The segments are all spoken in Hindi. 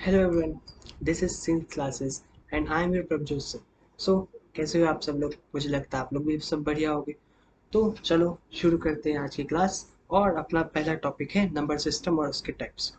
Hello everyone, this is since classes and I am your Prabhjot Singh. So कैसे हो आप सब लोग? मुझे लगता है आप लोग भी सब बढ़िया होंगे। तो चलो शुरू करते हैं आज की क्लास। और अपना पहला टॉपिक है नंबर सिस्टम और उसके टाइप्स।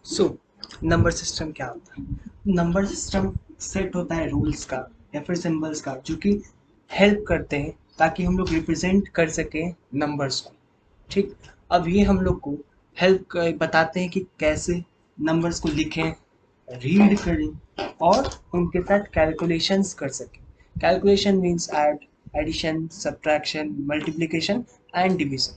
सो नंबर सिस्टम क्या होता है? नंबर सिस्टम सेट होता है रूल्स का या फिर सिंबल्स का, जो कि हेल्प करते हैं ताकि हम लोग रिप्रेजेंट कर सकें नंबर्स को। ठीक, अब ये हम लोग को हेल्प बताते हैं कि कैसे नंबर्स को लिखें, रीड करें और उनके साथ कैलकुलेशंस कर सकें। Calculation means add, addition, subtraction, multiplication and division.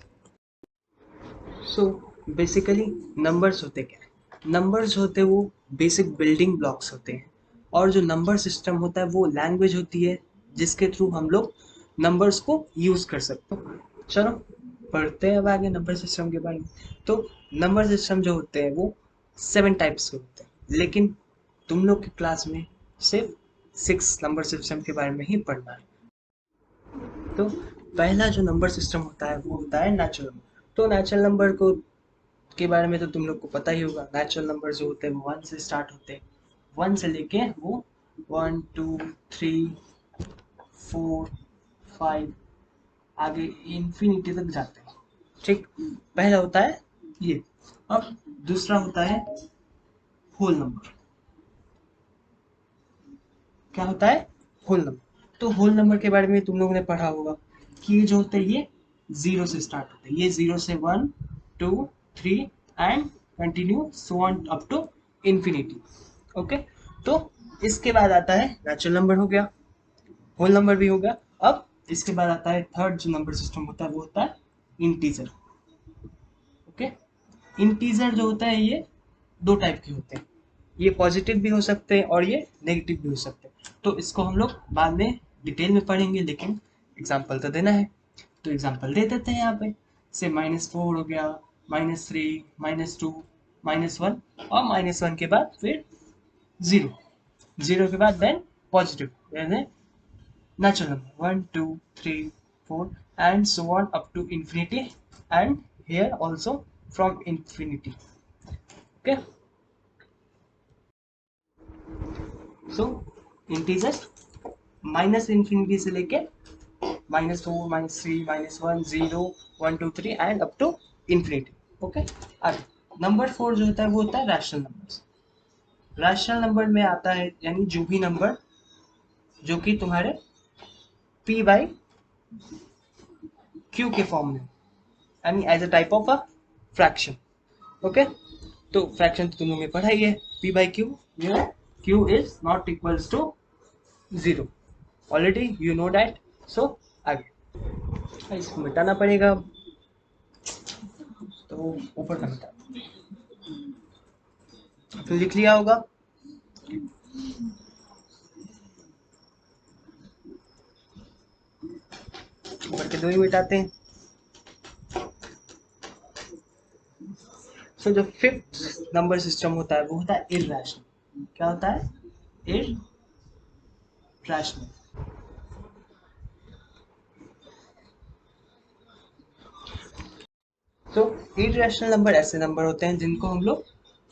So basically numbers होते क्या है? नंबर्स होते वो बेसिक बिल्डिंग ब्लॉक्स होते हैं। और जो नंबर सिस्टम होता है वो लैंग्वेज होती है जिसके थ्रू हम लोग नंबर्स को यूज कर सकते हैं। चलो पढ़ते हैं अब आगे नंबर सिस्टम के बारे में। तो नंबर सिस्टम जो होते हैं वो 7 टाइप्स के होते हैं, लेकिन तुम लोग की क्लास में सिर्फ 6 नंबर सिस्टम के बारे में ही पढ़ना है। तो पहला जो नंबर सिस्टम होता है वो होता है नेचुरल नंबर। तो नेचुरल नंबर को के बारे में तो तुम लोग को पता ही होगा। नेचुरल नंबर जो होते हैं वो 1 से स्टार्ट होते हैं। 1 से लेके वो 1 2 3 4 5 आगे इन्फिनिटी तक जाते हैं। ठीक, पहला होता है ये। अब दूसरा होता है होल नंबर। क्या होता है? Whole number. तो होल नंबर के बारे में तुम लोगों ने पढ़ा होगा कि ये जो होते हैं ये जीरो से स्टार्ट होते हैं। ये जीरो से 1 2 3 and continue so on up to infinity. Okay, तो इसके बाद आता है नेचुरल नंबर, हो गया, होल नंबर भी हो गया। अब इसके बाद आता है थर्ड जो नंबर सिस्टम होता है वो होता है इंटीजर। ओके, इंटीजर जो होता है ये 2 टाइप के होते हैं। ये पॉजिटिव भी हो सकते हैं और ये नेगेटिव भी हो सकते हैं। तो इसको हम लोग बाद में डिटेल में पढ़ेंगे, लेकिन एग्जाम्पल तो देना है। तो एग्जाम्पल दे देते हैं यहाँ पे। से -4 हो गया, -3, -2, -1, और -1 के बाद फिर 0, 0 के बाद देन पॉजिटिव यानी natural number 1 2 3 4 and so on up to infinity, and here also from infinity. Okay, so integer minus infinity से लेके -4 -3 -1 0 1 2 3 and up to infinity. Okay, आगे नंबर 4 जो होता है वो होता है रैशनल नंबर्स। रैशनल नंबर में आता है यानी जो भी नंबर जो कि तुम्हारे p बाई q के फॉर्म में, यानी as a type of a fraction. Okay, तो फ्रैक्शन तो तुम लोगों ने पढ़ा ही है, p by q, q is not equals to 0। Already you know that. So आगे इसको मिटाना पड़ेगा, तो ऊपर का मिटा तो लिख लिया होगा। ऊपर के दो ही मिटाते हैं। सो जो फिफ्थ नंबर सिस्टम होता है वो होता है इररेशनल। क्या होता है? इररेशनल। तो इररेशनल नंबर ऐसे नंबर होते हैं जिनको हम लोग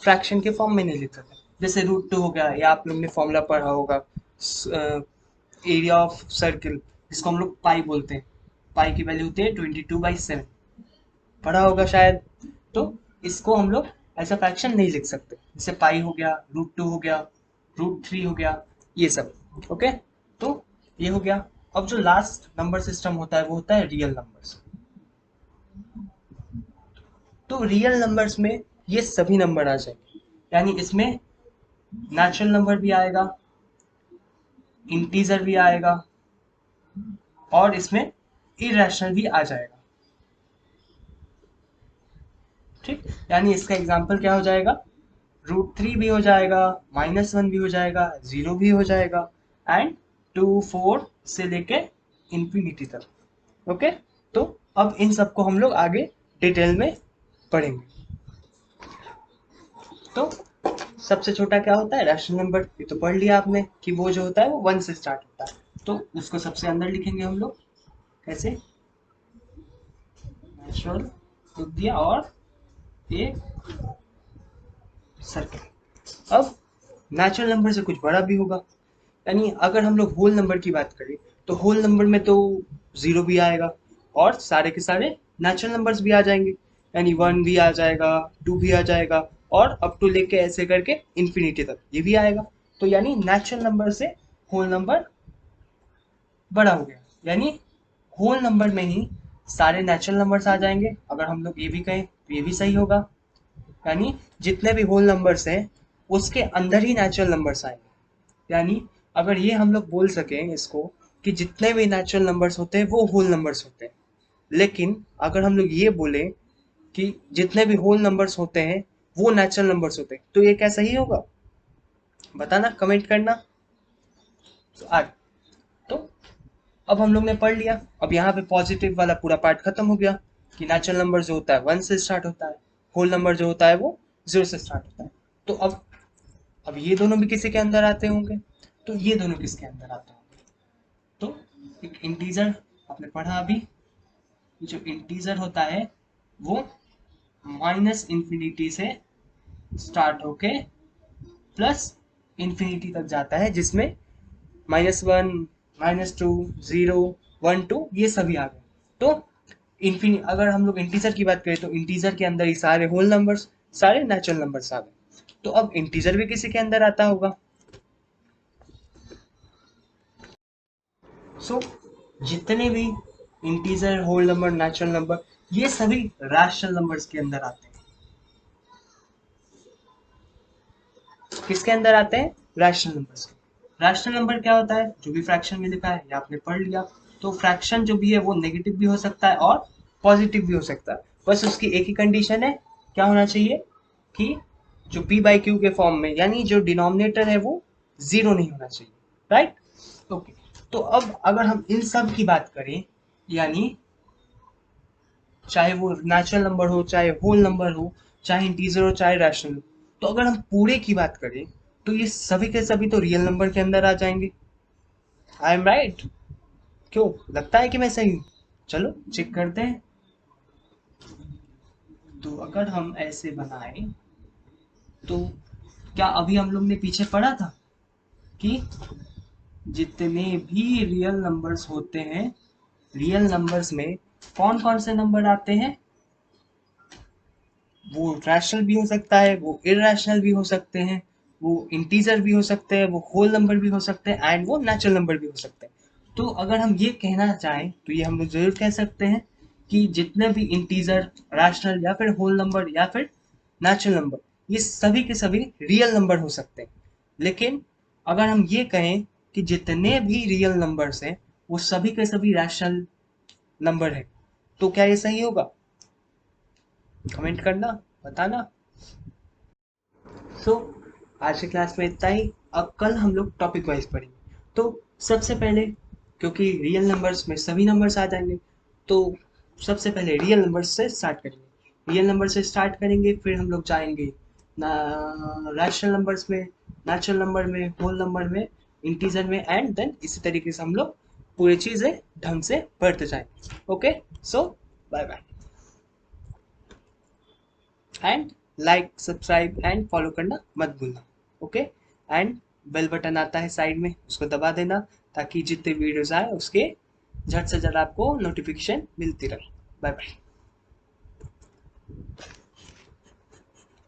फ्रैक्शन के फॉर्म में नहीं लिख सकते। जैसे √2 हो गया, या आप लोग ने फॉर्मूला पढ़ा होगा एरिया ऑफ सर्किल, जिसको हम लोग पाई बोलते हैं। पाई की वैल्यू होती है 22/7, पढ़ा होगा शायद। तो इसको हम लोग ऐसा फ्रैक्शन नहीं लिख सकते। जैसे पाई हो गया, √2 हो गया, √3 हो गया, ये सब। ओके, तो ये हो गया। अब जो लास्ट नंबर सिस्टम होता है वो होता है रियल नंबर्स। तो रियल नंबर्स में ये सभी नंबर आ जाएंगे, यानी इसमें नेचुरल नंबर भी आएगा, इंटीजर भी आएगा, और इसमें इरेशनल भी आ जाएगा। ठीक, यानी इसका एग्जाम्पल क्या हो जाएगा, √3 भी हो जाएगा, -1 भी हो जाएगा, 0 भी हो जाएगा, एंड 2 4 से लेके इंफिनिटी तक। ओके, तो अब इन सबको हम लोग आगे डिटेल में पढ़ेंगे। तो सबसे छोटा क्या होता है, रैशनल नंबर, ये तो पढ़ लिया आपने कि वो जो होता है वो 1 से स्टार्ट होता है, तो उसको सबसे अंदर लिखेंगे हम लोग कैसे, नेचुरल लिख दिया और एक सर्कल। अब नेचुरल नंबर से कुछ बड़ा भी होगा, यानी अगर हम लोग होल नंबर की बात करें तो होल नंबर में तो 0 भी आएगा और सारे के सारे नेचुरल नंबर्स भी आ जाएंगे, यानी 1 भी आ जाएगा, 2 भी आ जाएगा, और अप टू लेके ऐसे करके इंफिनिटी तक ये भी आएगा। तो यानी नेचुरल नंबर से होल नंबर बड़ा हो गया, यानी होल नंबर में ही सारे नेचुरल नंबर्स आ जाएंगे। अगर हम लोग ये भी कहें तो ये भी सही होगा, यानी जितने भी होल नंबर्स हैं उसके अंदर ही नेचुरल नंबर्स आएंगे। यानी अगर ये हम लोग बोल सकें इसको कि जितने भी नेचुरल नंबर्स होते हैं वो होल नंबर्स होते हैं, लेकिन अगर हम लोग ये बोले कि जितने भी होल नंबर्स होते हैं वो नेचुरल नंबर्स होते हैं, तो ये क्या सही होगा, बताना, कमेंट करना। तो आज तो अब हम लोग ने पढ़ लिया, अब यहाँ पे पॉजिटिव वाला पूरा पार्ट खत्म हो गया कि नेचुरल नंबर जो होता है 1 से स्टार्ट होता है, होल नंबर जो होता है वो 0 से स्टार्ट होता है। तो अब ये दोनों भी किसी के अंदर आते होंगे, तो ये दोनों किसके अंदर आते होंगे, तो एक इंटीजर आपने पढ़ा अभी, जो इंटीजर होता है वो -इंफिनिटी से स्टार्ट होके प्लस इंफिनिटी तक जाता है, जिसमें -1 -2 0 1 2 ये सभी आ गए। तो इन्फिनी अगर हम लोग इंटीजर की बात करें तो इंटीजर के अंदर ही सारे होल नंबर्स, सारे नेचुरल नंबर्स आ गए। तो अब इंटीजर भी किसी के अंदर आता होगा। सो जितने भी integer, whole number, natural number, ये सभी रैशनल नंबर्स के अंदर आते हैं। किसके अंदर आते हैं, रैशनल नंबर्स के। रैशनल नंबर क्या होता है, जो भी फ्रैक्शन में लिखा है ये आपने पढ़ लिया। तो फ्रैक्शन जो भी है वो नेगेटिव भी हो सकता है और पॉजिटिव भी हो सकता है, बस उसकी एक ही कंडीशन है, क्या होना चाहिए कि जो p/q के फॉर्म में, यानी जो डिनोमिनेटर है वो 0 नहीं होना चाहिए, राइट। ओके, तो अब अगर हम इन सब की बात करें, यानी चाहे वो नेचुरल नंबर हो, चाहे होल नंबर हो, चाहे इंटीजर हो, चाहे रैशनल हो, तो अगर हम पूरे की बात करें तो ये सभी के सभी तो रियल नंबर के अंदर आ जाएंगे। आई एम राइट, क्यों लगता है कि मैं सही हूँ, चलो चेक करते हैं। तो अगर हम ऐसे बनाए तो क्या अभी हम लोग ने पीछे पढ़ा था कि जितने भी रियल नंबर्स होते हैं, रियल नंबर्स में कौन कौन से नंबर आते हैं, वो रैशनल भी हो सकता है, वो इरेशनल भी हो सकते हैं, वो इंटीजर भी हो सकते हैं, वो होल नंबर भी हो सकते हैं, एंड वो नेचुरल नंबर भी हो सकते हैं। तो अगर हम ये कहना चाहें तो ये हम लोग जरूर कह सकते हैं कि जितने भी इंटीजर, रैशनल या फिर होल नंबर या फिर नेचुरल नंबर, ये सभी के सभी रियल नंबर हो सकते हैं। लेकिन अगर हम ये कहें कि जितने भी रियल नंबर्स हैं वो सभी के सभी रैशनल नंबर है, तो क्या ये सही होगा, कमेंट करना, बताना। सो आज की क्लास में इतना ही। अब कल हम लोग टॉपिक वाइज पढ़ेंगे। तो सबसे पहले, क्योंकि रियल नंबर्स में सभी नंबर्स आ जाएंगे, तो सबसे पहले रियल नंबर्स से स्टार्ट करेंगे। रियल नंबर से स्टार्ट करेंगे, फिर हम लोग जाएंगे ना रैशनल नंबर्स में, नेचुरल नंबर में, होल नंबर में, इंटीजर में, एंड देन इसी तरीके से हम लोग पूरी चीज़ें ढंग से पढ़ते जाएंगे। Okay, so bye bye, and like, subscribe and follow करना मत भूलना। ओके, एंड बेल बटन आता है साइड में, उसको दबा देना ताकि जितने वीडियोस आए उसके झट से झट आपको नोटिफिकेशन मिलती रहे। Bye bye.